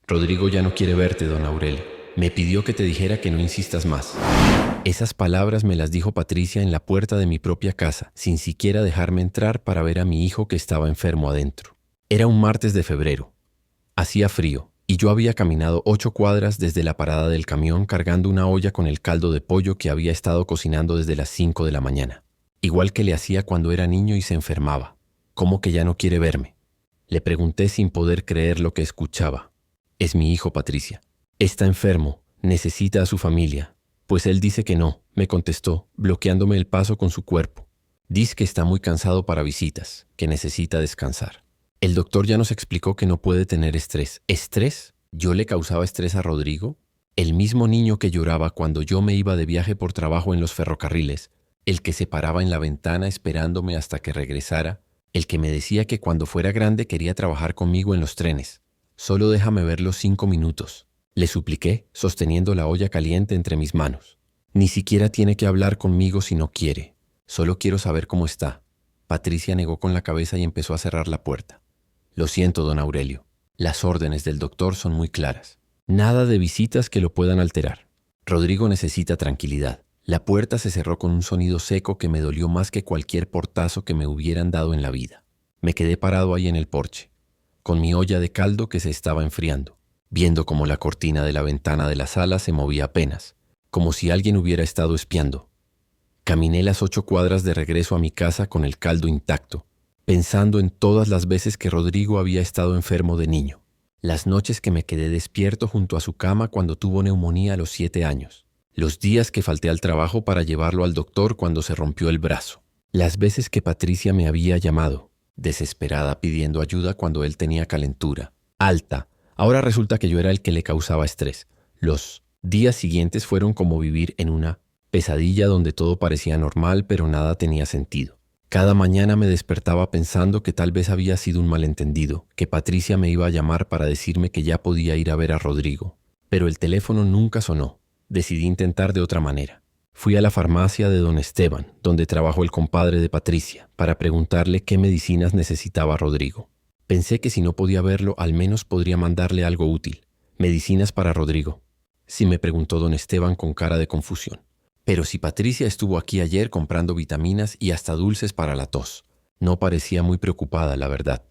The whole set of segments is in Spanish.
Rodrigo ya no quiere verte, don Aurelio. Me pidió que te dijera que no insistas más. Esas palabras me las dijo Patricia en la puerta de mi propia casa, sin siquiera dejarme entrar para ver a mi hijo que estaba enfermo adentro. Era un martes de febrero. Hacía frío, y yo había caminado 8 cuadras desde la parada del camión cargando una olla con el caldo de pollo que había estado cocinando desde las 5 de la mañana. Igual que le hacía cuando era niño y se enfermaba. ¿Cómo que ya no quiere verme? Le pregunté sin poder creer lo que escuchaba. Es mi hijo, Patricia. Está enfermo, necesita a su familia. Pues él dice que no, me contestó, bloqueándome el paso con su cuerpo. Dice que está muy cansado para visitas, que necesita descansar. El doctor ya nos explicó que no puede tener estrés. ¿Estrés? ¿Yo le causaba estrés a Rodrigo? El mismo niño que lloraba cuando yo me iba de viaje por trabajo en los ferrocarriles, el que se paraba en la ventana esperándome hasta que regresara, el que me decía que cuando fuera grande quería trabajar conmigo en los trenes. Solo déjame verlo 5 minutos, le supliqué, sosteniendo la olla caliente entre mis manos. Ni siquiera tiene que hablar conmigo si no quiere. Solo quiero saber cómo está. Patricia negó con la cabeza y empezó a cerrar la puerta. Lo siento, don Aurelio. Las órdenes del doctor son muy claras. Nada de visitas que lo puedan alterar. Rodrigo necesita tranquilidad. La puerta se cerró con un sonido seco que me dolió más que cualquier portazo que me hubieran dado en la vida. Me quedé parado ahí en el porche, con mi olla de caldo que se estaba enfriando, viendo cómo la cortina de la ventana de la sala se movía apenas, como si alguien hubiera estado espiando. Caminé las 8 cuadras de regreso a mi casa con el caldo intacto, pensando en todas las veces que Rodrigo había estado enfermo de niño, las noches que me quedé despierto junto a su cama cuando tuvo neumonía a los 7 años, los días que falté al trabajo para llevarlo al doctor cuando se rompió el brazo, las veces que Patricia me había llamado, desesperada pidiendo ayuda cuando él tenía calentura, alta. Ahora resulta que yo era el que le causaba estrés. Los días siguientes fueron como vivir en una pesadilla donde todo parecía normal pero nada tenía sentido. Cada mañana me despertaba pensando que tal vez había sido un malentendido, que Patricia me iba a llamar para decirme que ya podía ir a ver a Rodrigo. Pero el teléfono nunca sonó. Decidí intentar de otra manera. Fui a la farmacia de don Esteban, donde trabajó el compadre de Patricia, para preguntarle qué medicinas necesitaba Rodrigo. Pensé que si no podía verlo, al menos podría mandarle algo útil. Medicinas para Rodrigo. Sí, me preguntó don Esteban con cara de confusión. Pero si Patricia estuvo aquí ayer comprando vitaminas y hasta dulces para la tos. No parecía muy preocupada, la verdad.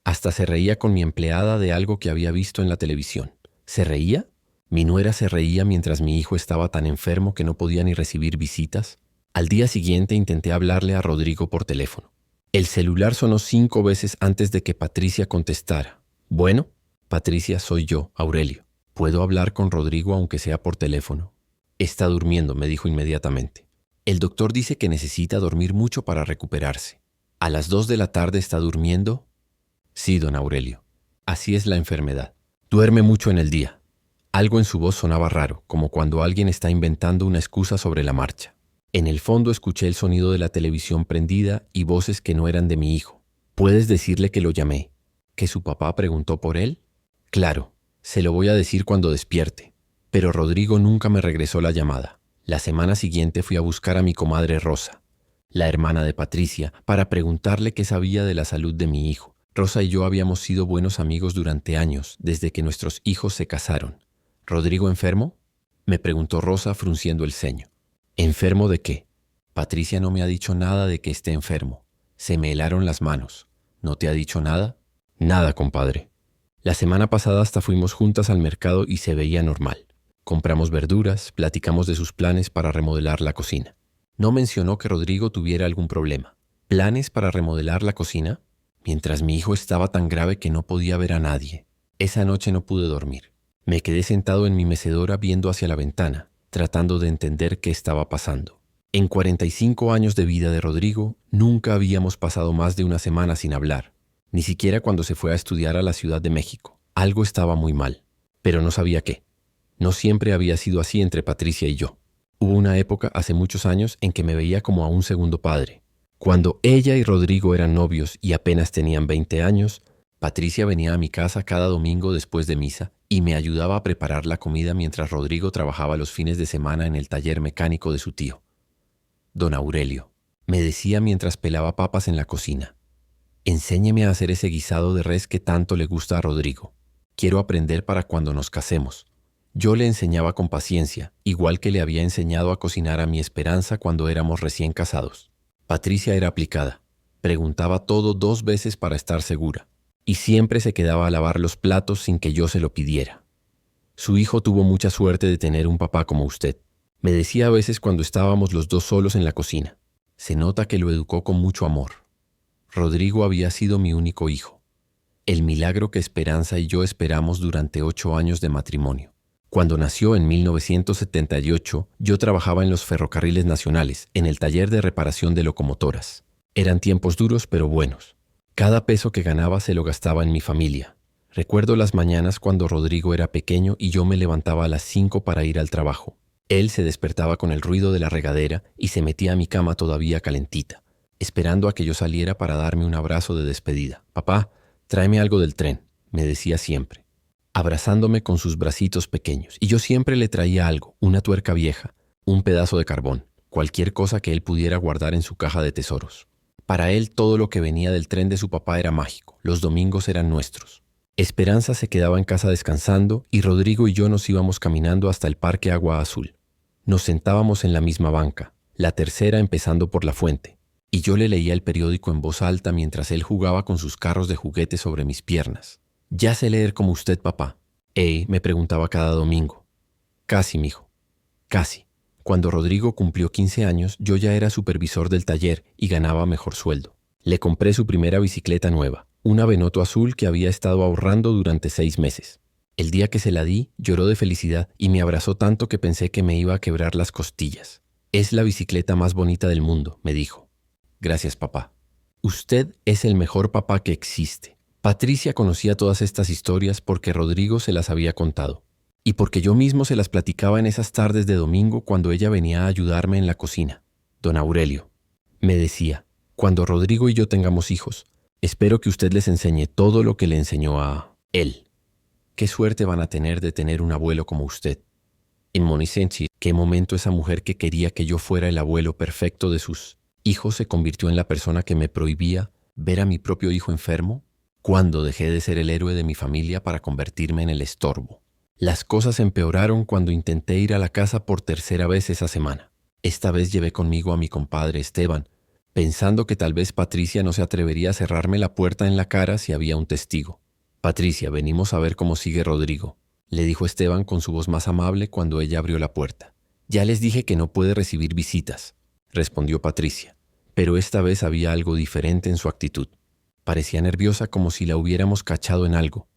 Hasta se reía con mi empleada de algo que había visto en la televisión. ¿Se reía? ¿Mi nuera se reía mientras mi hijo estaba tan enfermo que no podía ni recibir visitas? Al día siguiente intenté hablarle a Rodrigo por teléfono. El celular sonó 5 veces antes de que Patricia contestara. Bueno, Patricia, soy yo, Aurelio. ¿Puedo hablar con Rodrigo aunque sea por teléfono? Está durmiendo, me dijo inmediatamente. El doctor dice que necesita dormir mucho para recuperarse. ¿A las 2 de la tarde está durmiendo? Sí, don Aurelio. Así es la enfermedad. Duerme mucho en el día. Algo en su voz sonaba raro, como cuando alguien está inventando una excusa sobre la marcha. En el fondo escuché el sonido de la televisión prendida y voces que no eran de mi hijo. ¿Puedes decirle que lo llamé? ¿Que su papá preguntó por él? Claro, se lo voy a decir cuando despierte. Pero Rodrigo nunca me regresó la llamada. La semana siguiente fui a buscar a mi comadre Rosa, la hermana de Patricia, para preguntarle qué sabía de la salud de mi hijo. Rosa y yo habíamos sido buenos amigos durante años, desde que nuestros hijos se casaron. ¿Rodrigo enfermo? Me preguntó Rosa frunciendo el ceño. ¿Enfermo de qué? Patricia no me ha dicho nada de que esté enfermo. Se me helaron las manos. ¿No te ha dicho nada? Nada, compadre. La semana pasada hasta fuimos juntas al mercado y se veía normal. Compramos verduras, platicamos de sus planes para remodelar la cocina. No mencionó que Rodrigo tuviera algún problema. ¿Planes para remodelar la cocina? Mientras mi hijo estaba tan grave que no podía ver a nadie. Esa noche no pude dormir. Me quedé sentado en mi mecedora viendo hacia la ventana, tratando de entender qué estaba pasando. En 45 años de vida de Rodrigo, nunca habíamos pasado más de una semana sin hablar, ni siquiera cuando se fue a estudiar a la Ciudad de México. Algo estaba muy mal, pero no sabía qué. No siempre había sido así entre Patricia y yo. Hubo una época hace muchos años en que me veía como a un segundo padre. Cuando ella y Rodrigo eran novios y apenas tenían 20 años, Patricia venía a mi casa cada domingo después de misa y me ayudaba a preparar la comida mientras Rodrigo trabajaba los fines de semana en el taller mecánico de su tío. Don Aurelio, me decía mientras pelaba papas en la cocina, enséñeme a hacer ese guisado de res que tanto le gusta a Rodrigo. Quiero aprender para cuando nos casemos. Yo le enseñaba con paciencia, igual que le había enseñado a cocinar a mi Esperanza cuando éramos recién casados. Patricia era aplicada. Preguntaba todo 2 veces para estar segura. Y siempre se quedaba a lavar los platos sin que yo se lo pidiera. Su hijo tuvo mucha suerte de tener un papá como usted. Me decía a veces cuando estábamos los dos solos en la cocina. Se nota que lo educó con mucho amor. Rodrigo había sido mi único hijo. El milagro que Esperanza y yo esperamos durante 8 años de matrimonio. Cuando nació en 1978, yo trabajaba en los ferrocarriles nacionales, en el taller de reparación de locomotoras. Eran tiempos duros pero buenos. Cada peso que ganaba se lo gastaba en mi familia. Recuerdo las mañanas cuando Rodrigo era pequeño y yo me levantaba a las 5 para ir al trabajo. Él se despertaba con el ruido de la regadera y se metía a mi cama todavía calentita, esperando a que yo saliera para darme un abrazo de despedida. «Papá, tráeme algo del tren», me decía siempre, abrazándome con sus bracitos pequeños. Y yo siempre le traía algo, una tuerca vieja, un pedazo de carbón, cualquier cosa que él pudiera guardar en su caja de tesoros. Para él todo lo que venía del tren de su papá era mágico, los domingos eran nuestros. Esperanza se quedaba en casa descansando y Rodrigo y yo nos íbamos caminando hasta el Parque Agua Azul. Nos sentábamos en la misma banca, la tercera empezando por la fuente, y yo le leía el periódico en voz alta mientras él jugaba con sus carros de juguete sobre mis piernas. «Ya sé leer como usted, papá». Me preguntaba cada domingo. «Casi, mijo, casi». Cuando Rodrigo cumplió 15 años, yo ya era supervisor del taller y ganaba mejor sueldo. Le compré su primera bicicleta nueva, una Venoto azul que había estado ahorrando durante 6 meses. El día que se la di, lloró de felicidad y me abrazó tanto que pensé que me iba a quebrar las costillas. «Es la bicicleta más bonita del mundo», me dijo. «Gracias, papá. Usted es el mejor papá que existe». Patricia conocía todas estas historias porque Rodrigo se las había contado. Y porque yo mismo se las platicaba en esas tardes de domingo cuando ella venía a ayudarme en la cocina. «Don Aurelio», me decía, «cuando Rodrigo y yo tengamos hijos, espero que usted les enseñe todo lo que le enseñó a él. Qué suerte van a tener de tener un abuelo como usted». En Monisenchi, qué momento esa mujer que quería que yo fuera el abuelo perfecto de sus hijos se convirtió en la persona que me prohibía ver a mi propio hijo enfermo. Cuando dejé de ser el héroe de mi familia para convertirme en el estorbo. Las cosas empeoraron cuando intenté ir a la casa por tercera vez esa semana. Esta vez llevé conmigo a mi compadre Esteban, pensando que tal vez Patricia no se atrevería a cerrarme la puerta en la cara si había un testigo. «Patricia, venimos a ver cómo sigue Rodrigo», le dijo Esteban con su voz más amable cuando ella abrió la puerta. «Ya les dije que no puede recibir visitas», respondió Patricia, pero esta vez había algo diferente en su actitud. Parecía nerviosa como si la hubiéramos cachado en algo.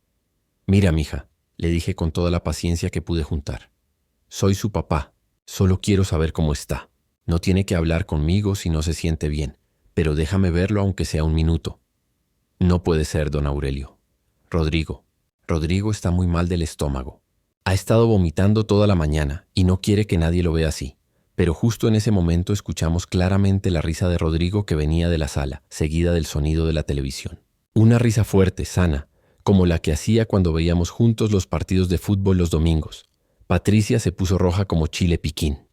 «Mira, mija», le dije con toda la paciencia que pude juntar. «Soy su papá. Solo quiero saber cómo está. No tiene que hablar conmigo si no se siente bien, pero déjame verlo aunque sea un minuto». «No puede ser, don Aurelio. Rodrigo está muy mal del estómago. Ha estado vomitando toda la mañana y no quiere que nadie lo vea así». Pero justo en ese momento escuchamos claramente la risa de Rodrigo que venía de la sala, seguida del sonido de la televisión. Una risa fuerte, sana, como la que hacía cuando veíamos juntos los partidos de fútbol los domingos. Patricia se puso roja como chile piquín.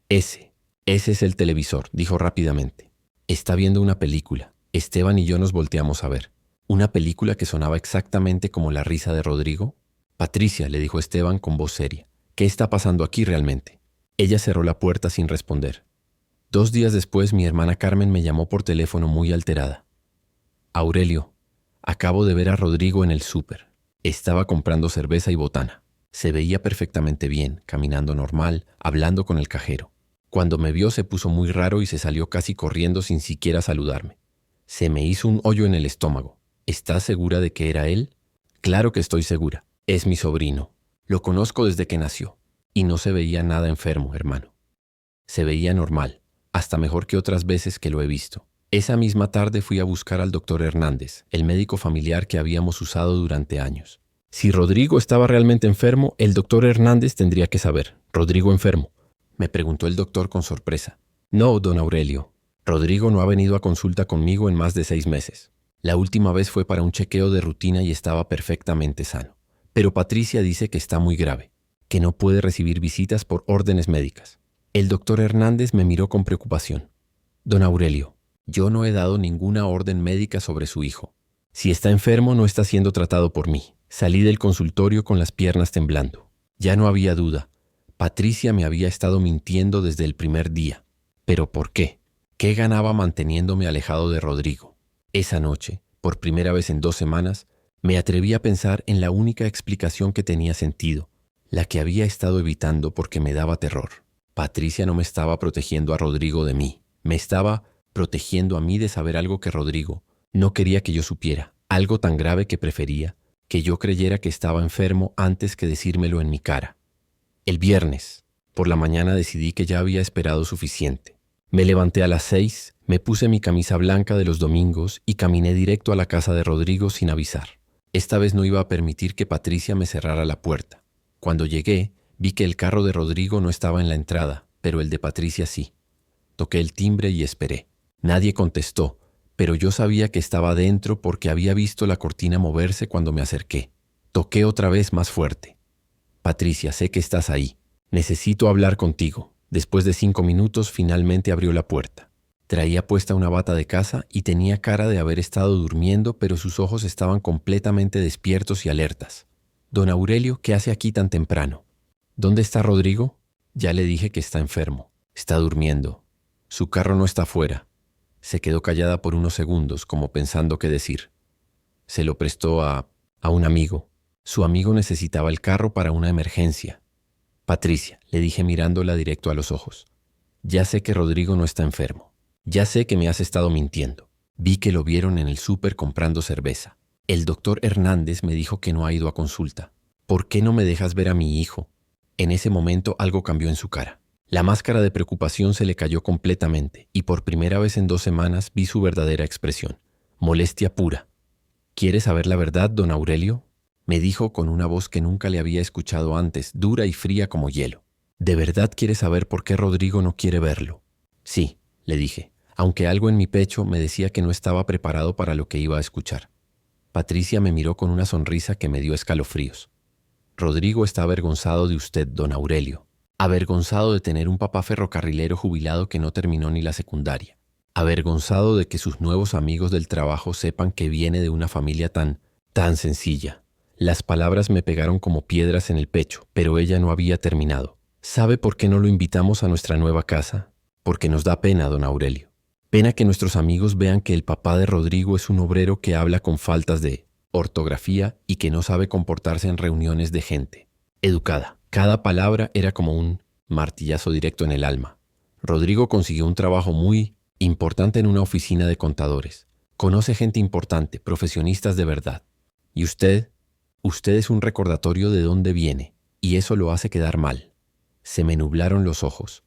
Ese es el televisor», dijo rápidamente. «Está viendo una película». Esteban y yo nos volteamos a ver. ¿Una película que sonaba exactamente como la risa de Rodrigo? «Patricia», le dijo Esteban con voz seria, «¿qué está pasando aquí realmente?» Ella cerró la puerta sin responder. 2 días después mi hermana Carmen me llamó por teléfono muy alterada. «Aurelio, acabo de ver a Rodrigo en el súper. Estaba comprando cerveza y botana. Se veía perfectamente bien, caminando normal, hablando con el cajero. Cuando me vio se puso muy raro y se salió casi corriendo sin siquiera saludarme. Se me hizo un hoyo en el estómago. ¿Estás segura de que era él?» «Claro que estoy segura. Es mi sobrino. Lo conozco desde que nació. Y no se veía nada enfermo, hermano. Se veía normal, hasta mejor que otras veces que lo he visto». Esa misma tarde fui a buscar al doctor Hernández, el médico familiar que habíamos usado durante años. Si Rodrigo estaba realmente enfermo, el doctor Hernández tendría que saber. «¿Rodrigo enfermo?», me preguntó el doctor con sorpresa. «No, don Aurelio. Rodrigo no ha venido a consulta conmigo en más de 6 meses. La última vez fue para un chequeo de rutina y estaba perfectamente sano. Pero Patricia dice que está muy grave, que no puede recibir visitas por órdenes médicas». El doctor Hernández me miró con preocupación. «Don Aurelio, yo no he dado ninguna orden médica sobre su hijo. Si está enfermo, no está siendo tratado por mí. Salí del consultorio con las piernas temblando. Ya no había duda. Patricia me había estado mintiendo desde el primer día. ¿Pero por qué? ¿Qué ganaba manteniéndome alejado de Rodrigo? Esa noche, por primera vez en 2 semanas, me atreví a pensar en la única explicación que tenía sentido, la que había estado evitando porque me daba terror. Patricia no me estaba protegiendo a Rodrigo de mí, me estaba protegiendo a mí de saber algo que Rodrigo no quería que yo supiera, algo tan grave que prefería que yo creyera que estaba enfermo antes que decírmelo en mi cara. El viernes, por la mañana decidí que ya había esperado suficiente. Me levanté a las 6, me puse mi camisa blanca de los domingos y caminé directo a la casa de Rodrigo sin avisar. Esta vez no iba a permitir que Patricia me cerrara la puerta. Cuando llegué, vi que el carro de Rodrigo no estaba en la entrada, pero el de Patricia sí. Toqué el timbre y esperé. Nadie contestó, pero yo sabía que estaba dentro porque había visto la cortina moverse cuando me acerqué. Toqué otra vez más fuerte. Patricia, sé que estás ahí. Necesito hablar contigo. Después de 5 minutos, finalmente abrió la puerta. Traía puesta una bata de casa y tenía cara de haber estado durmiendo, pero sus ojos estaban completamente despiertos y alertas. Don Aurelio, ¿qué hace aquí tan temprano? ¿Dónde está Rodrigo? Ya le dije que está enfermo. Está durmiendo. Su carro no está afuera. Se quedó callada por unos segundos, como pensando qué decir. Se lo prestó a un amigo. Su amigo necesitaba el carro para una emergencia. Patricia, le dije mirándola directo a los ojos. Ya sé que Rodrigo no está enfermo. Ya sé que me has estado mintiendo. Vi que lo vieron en el súper comprando cerveza. El doctor Hernández me dijo que no ha ido a consulta. ¿Por qué no me dejas ver a mi hijo? En ese momento algo cambió en su cara. La máscara de preocupación se le cayó completamente y por primera vez en 2 semanas vi su verdadera expresión. Molestia pura. ¿Quiere saber la verdad, don Aurelio? Me dijo con una voz que nunca le había escuchado antes, dura y fría como hielo. ¿De verdad quiere saber por qué Rodrigo no quiere verlo? Sí, le dije, aunque algo en mi pecho me decía que no estaba preparado para lo que iba a escuchar. Patricia me miró con una sonrisa que me dio escalofríos. Rodrigo está avergonzado de usted, don Aurelio. Avergonzado de tener un papá ferrocarrilero jubilado que no terminó ni la secundaria. Avergonzado de que sus nuevos amigos del trabajo sepan que viene de una familia tan sencilla. Las palabras me pegaron como piedras en el pecho, pero ella no había terminado. ¿Sabe por qué no lo invitamos a nuestra nueva casa? Porque nos da pena, don Aurelio. Pena que nuestros amigos vean que el papá de Rodrigo es un obrero que habla con faltas de ortografía y que no sabe comportarse en reuniones de gente educada. Cada palabra era como un martillazo directo en el alma. Rodrigo consiguió un trabajo muy importante en una oficina de contadores. Conoce gente importante, profesionistas de verdad. Y usted es un recordatorio de dónde viene, y eso lo hace quedar mal. Se me nublaron los ojos,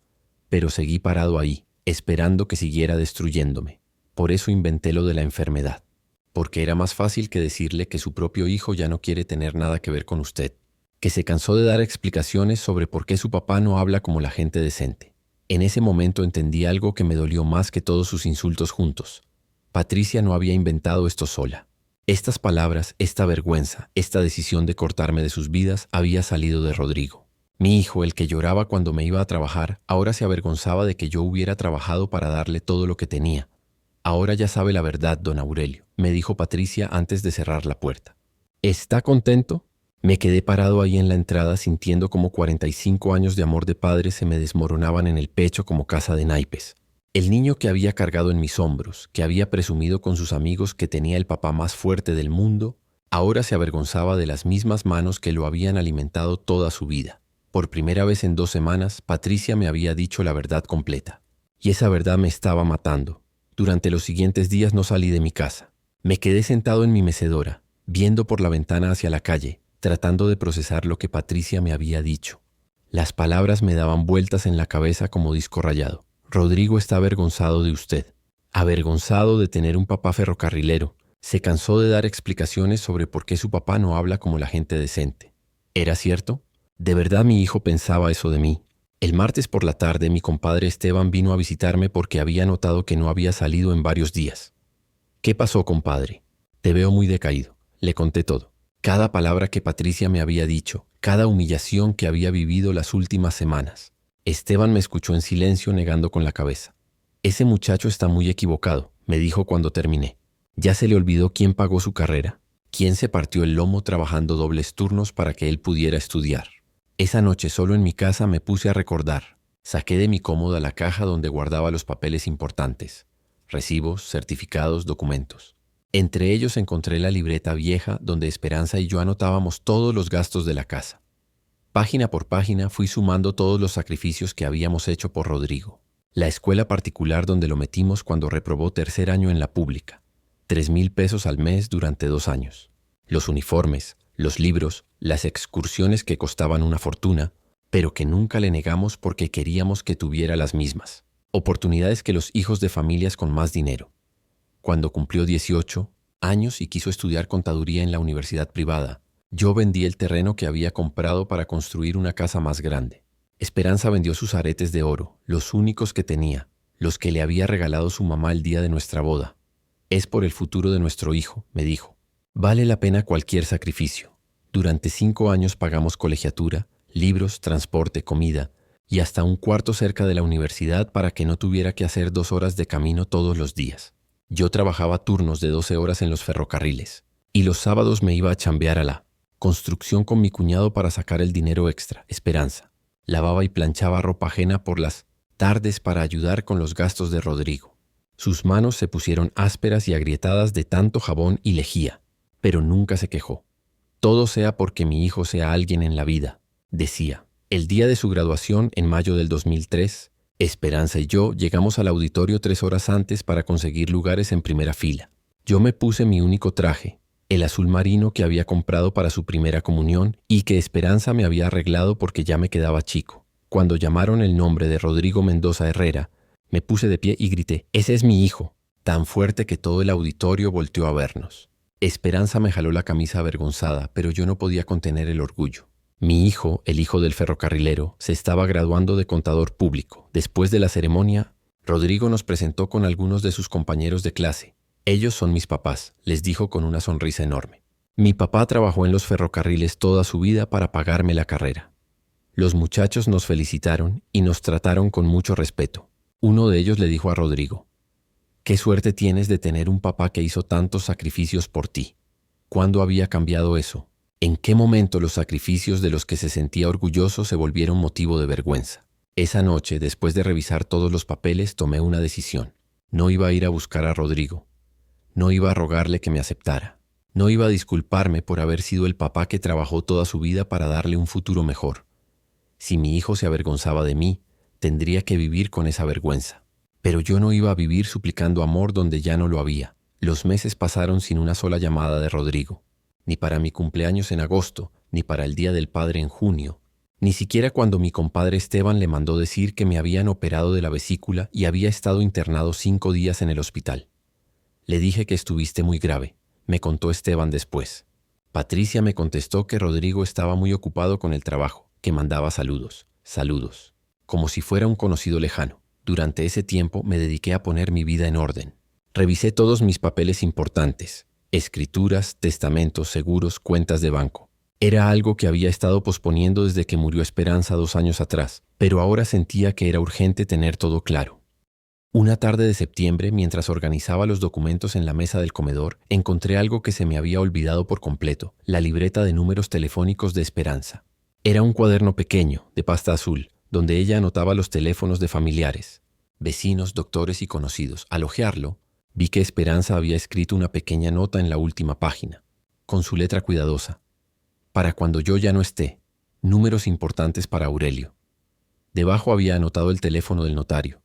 pero seguí parado ahí, esperando que siguiera destruyéndome. Por eso inventé lo de la enfermedad, porque era más fácil que decirle que su propio hijo ya no quiere tener nada que ver con usted, que se cansó de dar explicaciones sobre por qué su papá no habla como la gente decente. En ese momento entendí algo que me dolió más que todos sus insultos juntos. Patricia no había inventado esto sola. Estas palabras, esta vergüenza, esta decisión de cortarme de sus vidas había salido de Rodrigo. Mi hijo, el que lloraba cuando me iba a trabajar, ahora se avergonzaba de que yo hubiera trabajado para darle todo lo que tenía. Ahora ya sabe la verdad, don Aurelio, me dijo Patricia antes de cerrar la puerta. ¿Está contento? Me quedé parado ahí en la entrada sintiendo como 45 años de amor de padre se me desmoronaban en el pecho como casa de naipes. El niño que había cargado en mis hombros, que había presumido con sus amigos que tenía el papá más fuerte del mundo, ahora se avergonzaba de las mismas manos que lo habían alimentado toda su vida. Por primera vez en 2 semanas, Patricia me había dicho la verdad completa. Y esa verdad me estaba matando. Durante los siguientes días no salí de mi casa. Me quedé sentado en mi mecedora, viendo por la ventana hacia la calle, tratando de procesar lo que Patricia me había dicho. Las palabras me daban vueltas en la cabeza como disco rayado. Rodrigo está avergonzado de usted. Avergonzado de tener un papá ferrocarrilero. Se cansó de dar explicaciones sobre por qué su papá no habla como la gente decente. ¿Era cierto? ¿De verdad mi hijo pensaba eso de mí? El martes por la tarde mi compadre Esteban vino a visitarme porque había notado que no había salido en varios días. ¿Qué pasó, compadre? Te veo muy decaído. Le conté todo. Cada palabra que Patricia me había dicho, cada humillación que había vivido las últimas semanas. Esteban me escuchó en silencio negando con la cabeza. Ese muchacho está muy equivocado, me dijo cuando terminé. ¿Ya se le olvidó quién pagó su carrera? ¿Quién se partió el lomo trabajando dobles turnos para que él pudiera estudiar? Esa noche solo en mi casa me puse a recordar. Saqué de mi cómoda la caja donde guardaba los papeles importantes, recibos, certificados, documentos. Entre ellos encontré la libreta vieja donde Esperanza y yo anotábamos todos los gastos de la casa. Página por página fui sumando todos los sacrificios que habíamos hecho por Rodrigo. La escuela particular donde lo metimos cuando reprobó tercer año en la pública. 3,000 pesos al mes durante 2 años. Los uniformes, los libros, las excursiones que costaban una fortuna, pero que nunca le negamos porque queríamos que tuviera las mismas oportunidades que los hijos de familias con más dinero. Cuando cumplió 18 años y quiso estudiar contaduría en la universidad privada, yo vendí el terreno que había comprado para construir una casa más grande. Esperanza vendió sus aretes de oro, los únicos que tenía, los que le había regalado su mamá el día de nuestra boda. Es por el futuro de nuestro hijo, me dijo. Vale la pena cualquier sacrificio. Durante 5 años pagamos colegiatura, libros, transporte, comida y hasta un cuarto cerca de la universidad para que no tuviera que hacer 2 horas de camino todos los días. Yo trabajaba turnos de 12 horas en los ferrocarriles y los sábados me iba a chambear a la construcción con mi cuñado para sacar el dinero extra, Esperanza. Lavaba y planchaba ropa ajena por las tardes para ayudar con los gastos de Rodrigo. Sus manos se pusieron ásperas y agrietadas de tanto jabón y lejía, pero nunca se quejó. Todo sea porque mi hijo sea alguien en la vida, decía. El día de su graduación, en mayo del 2003, Esperanza y yo llegamos al auditorio 3 horas antes para conseguir lugares en primera fila. Yo me puse mi único traje, el azul marino que había comprado para su primera comunión y que Esperanza me había arreglado porque ya me quedaba chico. Cuando llamaron el nombre de Rodrigo Mendoza Herrera, me puse de pie y grité, «¡Ese es mi hijo!», tan fuerte que todo el auditorio volteó a vernos. Esperanza me jaló la camisa avergonzada, pero yo no podía contener el orgullo. Mi hijo, el hijo del ferrocarrilero, se estaba graduando de contador público. Después de la ceremonia, Rodrigo nos presentó con algunos de sus compañeros de clase. «Ellos son mis papás», les dijo con una sonrisa enorme. Mi papá trabajó en los ferrocarriles toda su vida para pagarme la carrera. Los muchachos nos felicitaron y nos trataron con mucho respeto. Uno de ellos le dijo a Rodrigo, «Qué suerte tienes de tener un papá que hizo tantos sacrificios por ti». ¿Cuándo había cambiado eso? ¿En qué momento los sacrificios de los que se sentía orgulloso se volvieron motivo de vergüenza? Esa noche, después de revisar todos los papeles, tomé una decisión. No iba a ir a buscar a Rodrigo. No iba a rogarle que me aceptara. No iba a disculparme por haber sido el papá que trabajó toda su vida para darle un futuro mejor. Si mi hijo se avergonzaba de mí, tendría que vivir con esa vergüenza. Pero yo no iba a vivir suplicando amor donde ya no lo había. Los meses pasaron sin una sola llamada de Rodrigo. Ni para mi cumpleaños en agosto, ni para el Día del Padre en junio, ni siquiera cuando mi compadre Esteban le mandó decir que me habían operado de la vesícula y había estado internado 5 días en el hospital. Le dije que estuviste muy grave, me contó Esteban después. Patricia me contestó que Rodrigo estaba muy ocupado con el trabajo, que mandaba saludos, como si fuera un conocido lejano. Durante ese tiempo me dediqué a poner mi vida en orden. Revisé todos mis papeles importantes. Escrituras, testamentos, seguros, cuentas de banco. Era algo que había estado posponiendo desde que murió Esperanza 2 años atrás, pero ahora sentía que era urgente tener todo claro. Una tarde de septiembre, mientras organizaba los documentos en la mesa del comedor, encontré algo que se me había olvidado por completo, la libreta de números telefónicos de Esperanza. Era un cuaderno pequeño, de pasta azul, donde ella anotaba los teléfonos de familiares, vecinos, doctores y conocidos. Al hojearlo, vi que Esperanza había escrito una pequeña nota en la última página, con su letra cuidadosa. «Para cuando yo ya no esté, números importantes para Aurelio». Debajo había anotado el teléfono del notario,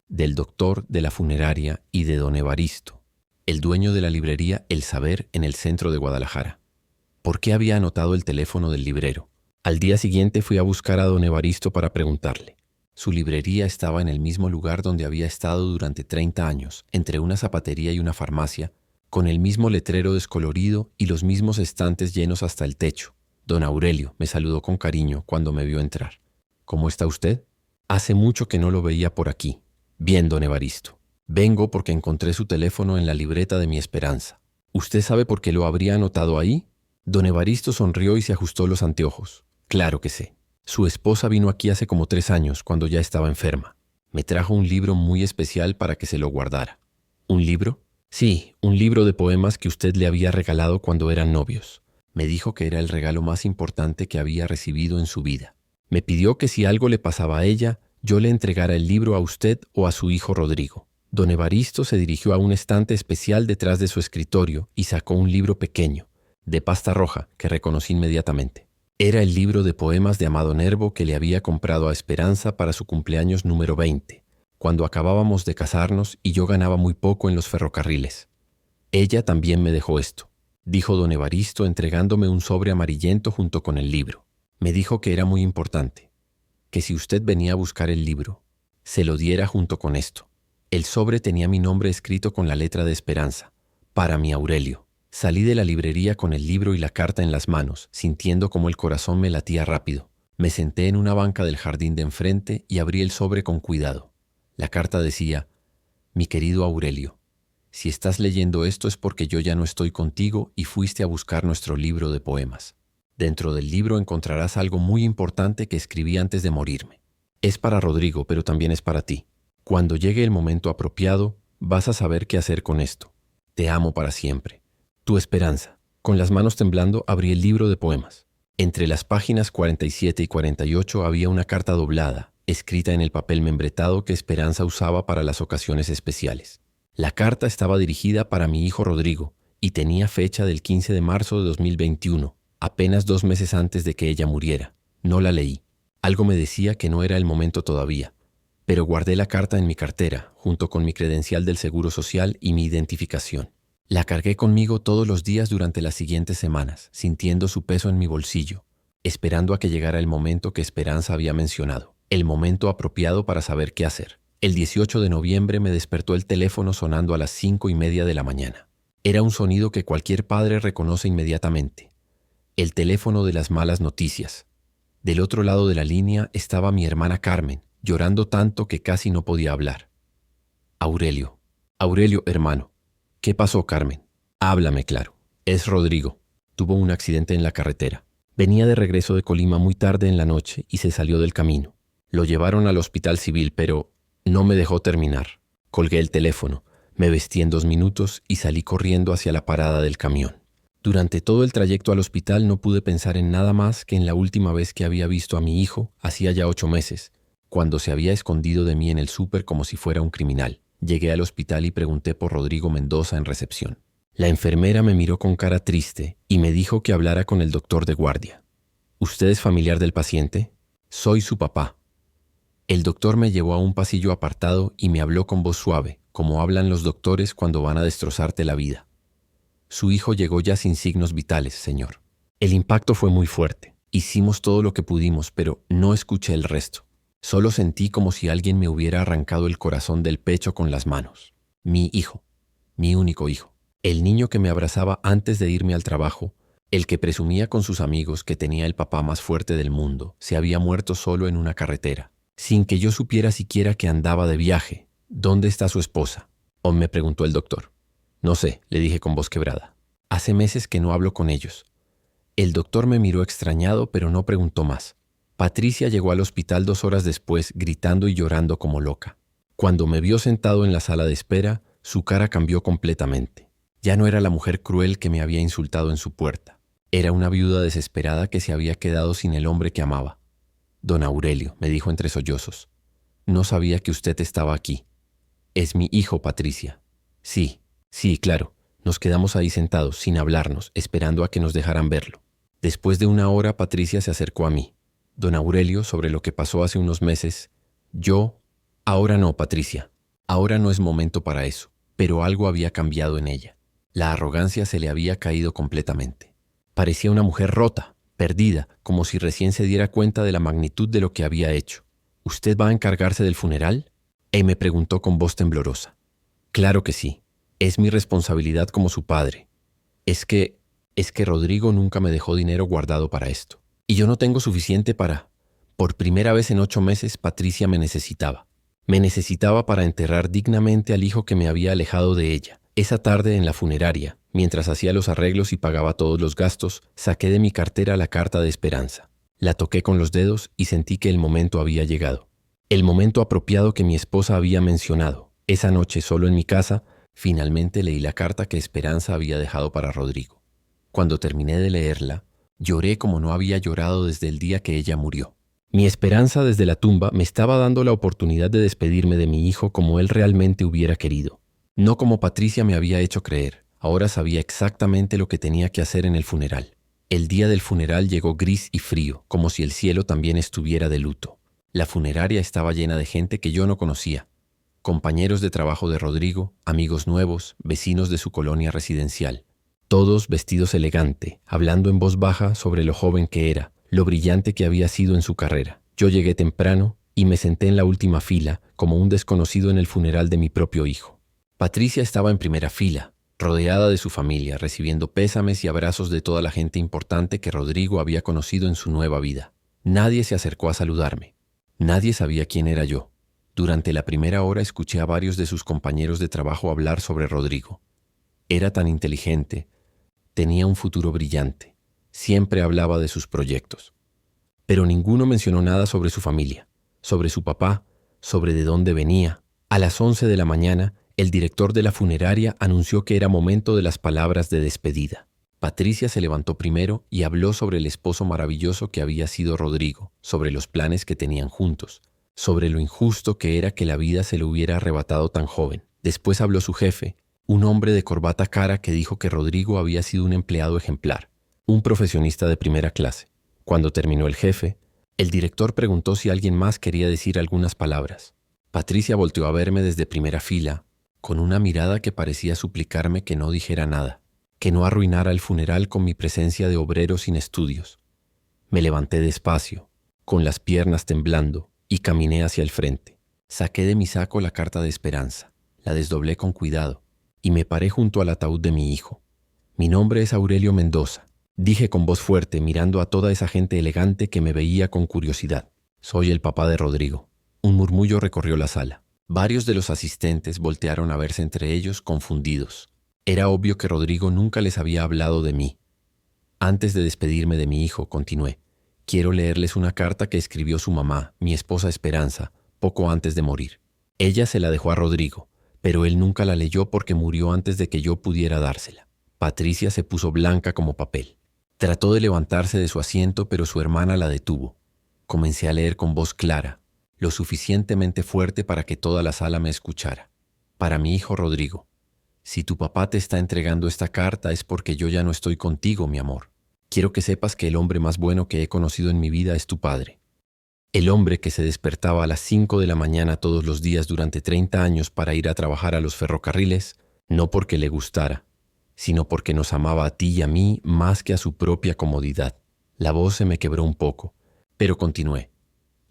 del doctor, de la funeraria y de don Evaristo, el dueño de la librería El Saber en el centro de Guadalajara. ¿Por qué había anotado el teléfono del librero? Al día siguiente fui a buscar a don Evaristo para preguntarle. Su librería estaba en el mismo lugar donde había estado durante 30 años, entre una zapatería y una farmacia, con el mismo letrero descolorido y los mismos estantes llenos hasta el techo. Don Aurelio me saludó con cariño cuando me vio entrar. «¿Cómo está usted? Hace mucho que no lo veía por aquí». «Bien, don Evaristo. Vengo porque encontré su teléfono en la libreta de mi Esperanza». «¿Usted sabe por qué lo habría anotado ahí?» Don Evaristo sonrió y se ajustó los anteojos. «Claro que sé. Su esposa vino aquí hace como 3 años, cuando ya estaba enferma. Me trajo un libro muy especial para que se lo guardara». «¿Un libro? Sí, un libro de poemas que usted le había regalado cuando eran novios. Me dijo que era el regalo más importante que había recibido en su vida. Me pidió que si algo le pasaba a ella, yo le entregara el libro a usted o a su hijo Rodrigo. Don Evaristo se dirigió a un estante especial detrás de su escritorio y sacó un libro pequeño, de pasta roja, que reconocí inmediatamente. Era el libro de poemas de Amado Nervo que le había comprado a Esperanza para su cumpleaños número 20, cuando acabábamos de casarnos y yo ganaba muy poco en los ferrocarriles. Ella también me dejó esto, dijo don Evaristo entregándome un sobre amarillento junto con el libro. Me dijo que era muy importante, que si usted venía a buscar el libro, se lo diera junto con esto. El sobre tenía mi nombre escrito con la letra de Esperanza, para mi Aurelio. Salí de la librería con el libro y la carta en las manos, sintiendo como el corazón me latía rápido. Me senté en una banca del jardín de enfrente y abrí el sobre con cuidado. La carta decía: mi querido Aurelio, si estás leyendo esto es porque yo ya no estoy contigo y fuiste a buscar nuestro libro de poemas. Dentro del libro encontrarás algo muy importante que escribí antes de morirme. Es para Rodrigo, pero también es para ti. Cuando llegue el momento apropiado, vas a saber qué hacer con esto. Te amo para siempre. Tu Esperanza. Con las manos temblando abrí el libro de poemas. Entre las páginas 47 y 48 había una carta doblada, escrita en el papel membretado que Esperanza usaba para las ocasiones especiales. La carta estaba dirigida para mi hijo Rodrigo y tenía fecha del 15 de marzo de 2021, apenas 2 meses antes de que ella muriera. No la leí. Algo me decía que no era el momento todavía, pero guardé la carta en mi cartera, junto con mi credencial del Seguro Social y mi identificación. La cargué conmigo todos los días durante las siguientes semanas, sintiendo su peso en mi bolsillo, esperando a que llegara el momento que Esperanza había mencionado, el momento apropiado para saber qué hacer. El 18 de noviembre me despertó el teléfono sonando a las 5:30 de la mañana. Era un sonido que cualquier padre reconoce inmediatamente. El teléfono de las malas noticias. Del otro lado de la línea estaba mi hermana Carmen, llorando tanto que casi no podía hablar. Aurelio, hermano. ¿Qué pasó, Carmen? Háblame claro. Es Rodrigo. Tuvo un accidente en la carretera. Venía de regreso de Colima muy tarde en la noche y se salió del camino. Lo llevaron al hospital civil, pero no me dejó terminar. Colgué el teléfono, me vestí en 2 minutos y salí corriendo hacia la parada del camión. Durante todo el trayecto al hospital no pude pensar en nada más que en la última vez que había visto a mi hijo, hacía ya 8 meses, cuando se había escondido de mí en el súper como si fuera un criminal. Llegué al hospital y pregunté por Rodrigo Mendoza en recepción. La enfermera me miró con cara triste y me dijo que hablara con el doctor de guardia. ¿Usted es familiar del paciente? Soy su papá. El doctor me llevó a un pasillo apartado y me habló con voz suave, como hablan los doctores cuando van a destrozarte la vida. Su hijo llegó ya sin signos vitales, señor. El impacto fue muy fuerte. Hicimos todo lo que pudimos, pero no escuché el resto. Solo sentí como si alguien me hubiera arrancado el corazón del pecho con las manos. Mi hijo, mi único hijo, el niño que me abrazaba antes de irme al trabajo, el que presumía con sus amigos que tenía el papá más fuerte del mundo, se había muerto solo en una carretera, sin que yo supiera siquiera que andaba de viaje. ¿Dónde está su esposa? O me preguntó el doctor. No sé, le dije con voz quebrada. Hace meses que no hablo con ellos. El doctor me miró extrañado, pero no preguntó más. Patricia llegó al hospital 2 horas después, gritando y llorando como loca. Cuando me vio sentado en la sala de espera, su cara cambió completamente. Ya no era la mujer cruel que me había insultado en su puerta. Era una viuda desesperada que se había quedado sin el hombre que amaba. Don Aurelio, me dijo entre sollozos, no sabía que usted estaba aquí. Es mi hijo, Patricia. Sí, claro. Nos quedamos ahí sentados, sin hablarnos, esperando a que nos dejaran verlo. Después de 1 hora, Patricia se acercó a mí. Don Aurelio, sobre lo que pasó hace unos meses, ahora no, Patricia, ahora no es momento para eso, pero algo había cambiado en ella. La arrogancia se le había caído completamente. Parecía una mujer rota, perdida, como si recién se diera cuenta de la magnitud de lo que había hecho. ¿Usted va a encargarse del funeral? Me preguntó con voz temblorosa. Claro que sí, es mi responsabilidad como su padre. Es que Rodrigo nunca me dejó dinero guardado para esto. Y yo no tengo suficiente para... Por primera vez en 8 meses, Patricia me necesitaba. Me necesitaba para enterrar dignamente al hijo que me había alejado de ella. Esa tarde en la funeraria, mientras hacía los arreglos y pagaba todos los gastos, saqué de mi cartera la carta de Esperanza. La toqué con los dedos y sentí que el momento había llegado. El momento apropiado que mi esposa había mencionado. Esa noche, solo en mi casa, Finalmente leí la carta que Esperanza había dejado para Rodrigo. Cuando terminé de leerla, lloré como no había llorado desde el día que ella murió. Mi Esperanza desde la tumba me estaba dando la oportunidad de despedirme de mi hijo como él realmente hubiera querido. No como Patricia me había hecho creer. Ahora sabía exactamente lo que tenía que hacer en el funeral. El día del funeral llegó gris y frío, como si el cielo también estuviera de luto. La funeraria estaba llena de gente que yo no conocía. Compañeros de trabajo de Rodrigo, amigos nuevos, vecinos de su colonia residencial. Todos vestidos elegante, hablando en voz baja sobre lo joven que era, lo brillante que había sido en su carrera. Yo llegué temprano y me senté en la última fila, como un desconocido en el funeral de mi propio hijo. Patricia estaba en primera fila, rodeada de su familia, recibiendo pésames y abrazos de toda la gente importante que Rodrigo había conocido en su nueva vida. Nadie se acercó a saludarme. Nadie sabía quién era yo. Durante la primera hora escuché a varios de sus compañeros de trabajo hablar sobre Rodrigo. Era tan inteligente, tenía un futuro brillante, siempre hablaba de sus proyectos. Pero ninguno mencionó nada sobre su familia, sobre su papá, sobre de dónde venía. A las 11 de la mañana, el director de la funeraria anunció que era momento de las palabras de despedida. Patricia se levantó primero y habló sobre el esposo maravilloso que había sido Rodrigo, sobre los planes que tenían juntos, sobre lo injusto que era que la vida se le hubiera arrebatado tan joven. Después habló su jefe, un hombre de corbata cara que dijo que Rodrigo había sido un empleado ejemplar, un profesionista de primera clase. Cuando terminó el jefe, el director preguntó si alguien más quería decir algunas palabras. Patricia volteó a verme desde primera fila, con una mirada que parecía suplicarme que no dijera nada, que no arruinara el funeral con mi presencia de obrero sin estudios. Me levanté despacio, con las piernas temblando, y caminé hacia el frente. Saqué de mi saco la carta de Esperanza, la desdoblé con cuidado, y me paré junto al ataúd de mi hijo. Mi nombre es Aurelio Mendoza, dije con voz fuerte mirando a toda esa gente elegante que me veía con curiosidad. Soy el papá de Rodrigo. Un murmullo recorrió la sala. Varios de los asistentes voltearon a verse entre ellos confundidos. Era obvio que Rodrigo nunca les había hablado de mí. Antes de despedirme de mi hijo, continué. Quiero leerles una carta que escribió su mamá, mi esposa Esperanza, poco antes de morir. Ella se la dejó a Rodrigo, pero él nunca la leyó porque murió antes de que yo pudiera dársela. Patricia se puso blanca como papel. Trató de levantarse de su asiento, pero su hermana la detuvo. Comencé a leer con voz clara, lo suficientemente fuerte para que toda la sala me escuchara. Para mi hijo Rodrigo, si tu papá te está entregando esta carta es porque yo ya no estoy contigo, mi amor. Quiero que sepas que el hombre más bueno que he conocido en mi vida es tu padre. El hombre que se despertaba a las 5 de la mañana todos los días durante 30 años para ir a trabajar a los ferrocarriles, no porque le gustara, sino porque nos amaba a ti y a mí más que a su propia comodidad. La voz se me quebró un poco, pero continué.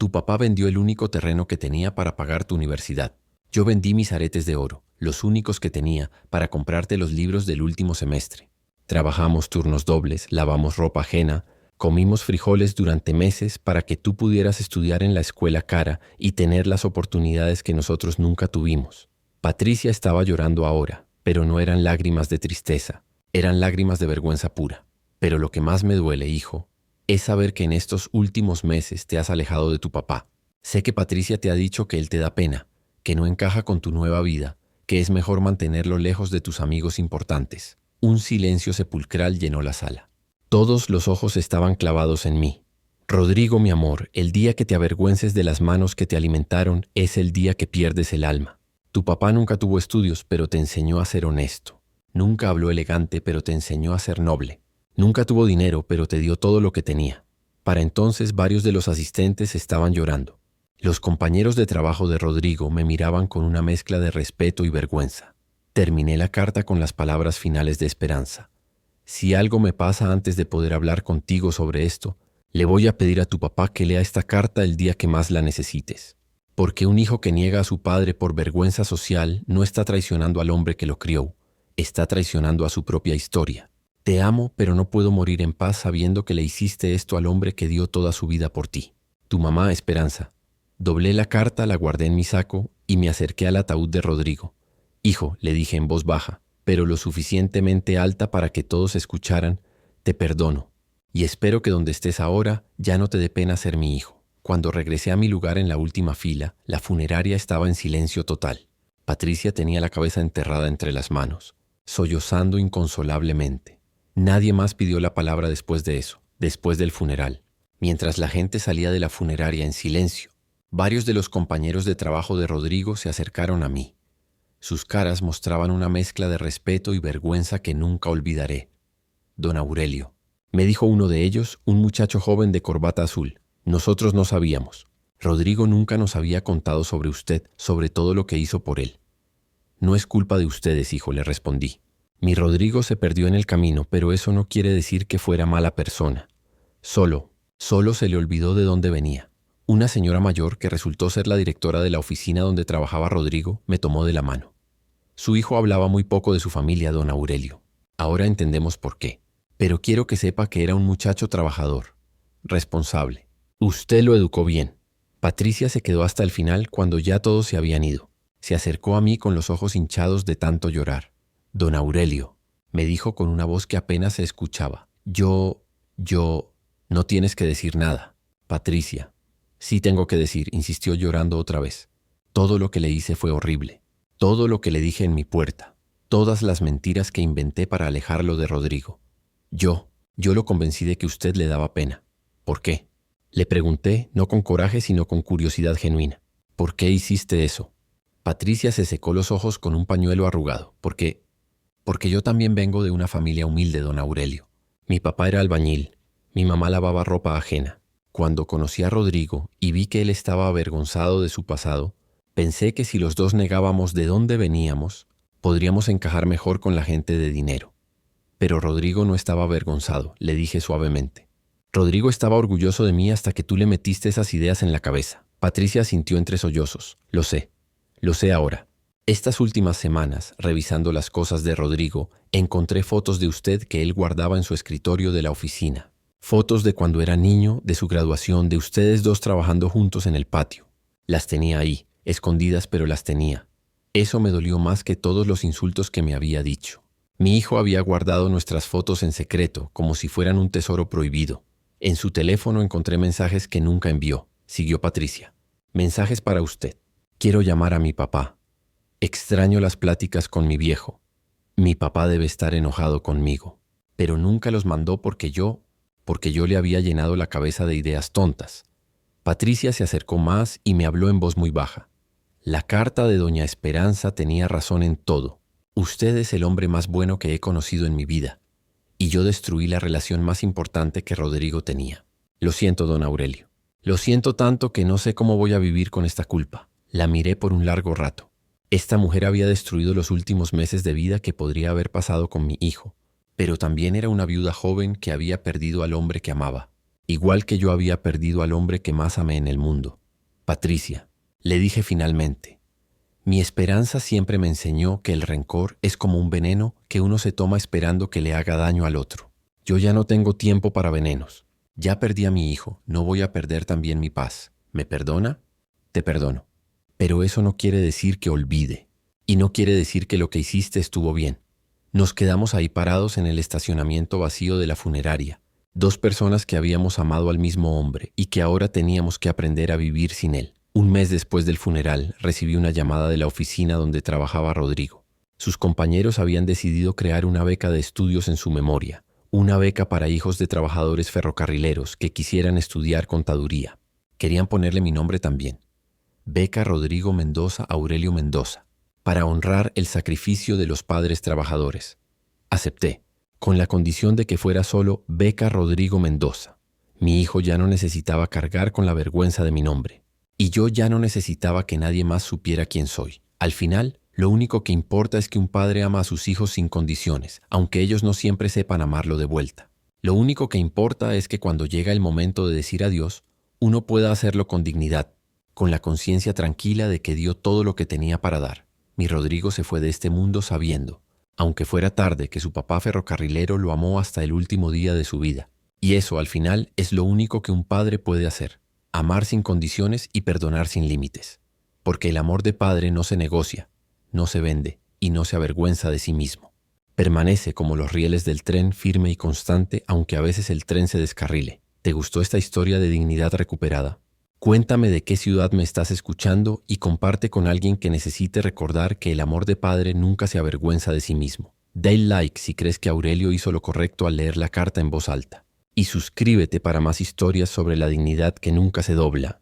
Tu papá vendió el único terreno que tenía para pagar tu universidad. Yo vendí mis aretes de oro, los únicos que tenía, para comprarte los libros del último semestre. Trabajamos turnos dobles, lavamos ropa ajena, comimos frijoles durante meses para que tú pudieras estudiar en la escuela cara y tener las oportunidades que nosotros nunca tuvimos. Patricia estaba llorando ahora, pero no eran lágrimas de tristeza, eran lágrimas de vergüenza pura. Pero lo que más me duele, hijo, es saber que en estos últimos meses te has alejado de tu papá. Sé que Patricia te ha dicho que él te da pena, que no encaja con tu nueva vida, que es mejor mantenerlo lejos de tus amigos importantes. Un silencio sepulcral llenó la sala. Todos los ojos estaban clavados en mí. Rodrigo, mi amor, el día que te avergüences de las manos que te alimentaron es el día que pierdes el alma. Tu papá nunca tuvo estudios, pero te enseñó a ser honesto. Nunca habló elegante, pero te enseñó a ser noble. Nunca tuvo dinero, pero te dio todo lo que tenía. Para entonces varios de los asistentes estaban llorando. Los compañeros de trabajo de Rodrigo me miraban con una mezcla de respeto y vergüenza. Terminé la carta con las palabras finales de Esperanza. Si algo me pasa antes de poder hablar contigo sobre esto, le voy a pedir a tu papá que lea esta carta el día que más la necesites. Porque un hijo que niega a su padre por vergüenza social no está traicionando al hombre que lo crió, está traicionando a su propia historia. Te amo, pero no puedo morir en paz sabiendo que le hiciste esto al hombre que dio toda su vida por ti. Tu mamá, Esperanza. Doblé la carta, la guardé en mi saco y me acerqué al ataúd de Rodrigo. Hijo, le dije en voz baja, pero lo suficientemente alta para que todos escucharan, te perdono. Y espero que donde estés ahora ya no te dé pena ser mi hijo. Cuando regresé a mi lugar en la última fila, la funeraria estaba en silencio total. Patricia tenía la cabeza enterrada entre las manos, sollozando inconsolablemente. Nadie más pidió la palabra después de eso, después del funeral. Mientras la gente salía de la funeraria en silencio, varios de los compañeros de trabajo de Rodrigo se acercaron a mí. Sus caras mostraban una mezcla de respeto y vergüenza que nunca olvidaré. Don Aurelio, me dijo uno de ellos, un muchacho joven de corbata azul. Nosotros no sabíamos. Rodrigo nunca nos había contado sobre usted, sobre todo lo que hizo por él. No es culpa de ustedes, hijo, le respondí. Mi Rodrigo se perdió en el camino, pero eso no quiere decir que fuera mala persona. Solo se le olvidó de dónde venía. Una señora mayor, que resultó ser la directora de la oficina donde trabajaba Rodrigo, me tomó de la mano. Su hijo hablaba muy poco de su familia, don Aurelio. Ahora entendemos por qué. Pero quiero que sepa que era un muchacho trabajador, responsable. Usted lo educó bien. Patricia se quedó hasta el final cuando ya todos se habían ido. Se acercó a mí con los ojos hinchados de tanto llorar. Don Aurelio, me dijo con una voz que apenas se escuchaba. No tienes que decir nada. Patricia. Sí tengo que decir, insistió llorando otra vez. Todo lo que le hice fue horrible. Todo lo que le dije en mi puerta. Todas las mentiras que inventé para alejarlo de Rodrigo. Yo lo convencí de que usted le daba pena. ¿Por qué? Le pregunté, no con coraje, sino con curiosidad genuina. ¿Por qué hiciste eso? Patricia se secó los ojos con un pañuelo arrugado. Porque yo también vengo de una familia humilde, don Aurelio. Mi papá era albañil. Mi mamá lavaba ropa ajena. Cuando conocí a Rodrigo y vi que él estaba avergonzado de su pasado, pensé que si los dos negábamos de dónde veníamos, podríamos encajar mejor con la gente de dinero. Pero Rodrigo no estaba avergonzado, le dije suavemente. Rodrigo estaba orgulloso de mí hasta que tú le metiste esas ideas en la cabeza. Patricia sintió entre sollozos. Lo sé ahora. Estas últimas semanas, revisando las cosas de Rodrigo, encontré fotos de usted que él guardaba en su escritorio de la oficina. Fotos de cuando era niño, de su graduación, de ustedes dos trabajando juntos en el patio. Las tenía ahí, escondidas, pero las tenía. Eso me dolió más que todos los insultos que me había dicho. Mi hijo había guardado nuestras fotos en secreto, como si fueran un tesoro prohibido. En su teléfono encontré mensajes que nunca envió, siguió Patricia. Mensajes para usted. Quiero llamar a mi papá. Extraño las pláticas con mi viejo. Mi papá debe estar enojado conmigo. Pero nunca los mandó porque yo le había llenado la cabeza de ideas tontas. Patricia se acercó más y me habló en voz muy baja. La carta de doña Esperanza tenía razón en todo. Usted es el hombre más bueno que he conocido en mi vida. Y yo destruí la relación más importante que Rodrigo tenía. Lo siento, don Aurelio. Lo siento tanto que no sé cómo voy a vivir con esta culpa. La miré por un largo rato. Esta mujer había destruido los últimos meses de vida que podría haber pasado con mi hijo. Pero también era una viuda joven que había perdido al hombre que amaba. Igual que yo había perdido al hombre que más amé en el mundo. Patricia, le dije finalmente. Mi Esperanza siempre me enseñó que el rencor es como un veneno que uno se toma esperando que le haga daño al otro. Yo ya no tengo tiempo para venenos. Ya perdí a mi hijo, no voy a perder también mi paz. ¿Me perdona? Te perdono. Pero eso no quiere decir que olvide. Y no quiere decir que lo que hiciste estuvo bien. Nos quedamos ahí parados en el estacionamiento vacío de la funeraria. Dos personas que habíamos amado al mismo hombre y que ahora teníamos que aprender a vivir sin él. Un mes después del funeral, recibí una llamada de la oficina donde trabajaba Rodrigo. Sus compañeros habían decidido crear una beca de estudios en su memoria, una beca para hijos de trabajadores ferrocarrileros que quisieran estudiar contaduría. Querían ponerle mi nombre también. Beca Rodrigo Mendoza Aurelio Mendoza, para honrar el sacrificio de los padres trabajadores. Acepté, con la condición de que fuera solo Beca Rodrigo Mendoza. Mi hijo ya no necesitaba cargar con la vergüenza de mi nombre. Y yo ya no necesitaba que nadie más supiera quién soy. Al final, lo único que importa es que un padre ama a sus hijos sin condiciones, aunque ellos no siempre sepan amarlo de vuelta. Lo único que importa es que cuando llega el momento de decir adiós, uno pueda hacerlo con dignidad, con la conciencia tranquila de que dio todo lo que tenía para dar. Mi Rodrigo se fue de este mundo sabiendo, aunque fuera tarde, que su papá ferrocarrilero lo amó hasta el último día de su vida. Y eso, al final, es lo único que un padre puede hacer. Amar sin condiciones y perdonar sin límites. Porque el amor de padre no se negocia, no se vende y no se avergüenza de sí mismo. Permanece como los rieles del tren, firme y constante, aunque a veces el tren se descarrile. ¿Te gustó esta historia de dignidad recuperada? Cuéntame de qué ciudad me estás escuchando y comparte con alguien que necesite recordar que el amor de padre nunca se avergüenza de sí mismo. Da el like si crees que Aurelio hizo lo correcto al leer la carta en voz alta. Y suscríbete para más historias sobre la dignidad que nunca se dobla.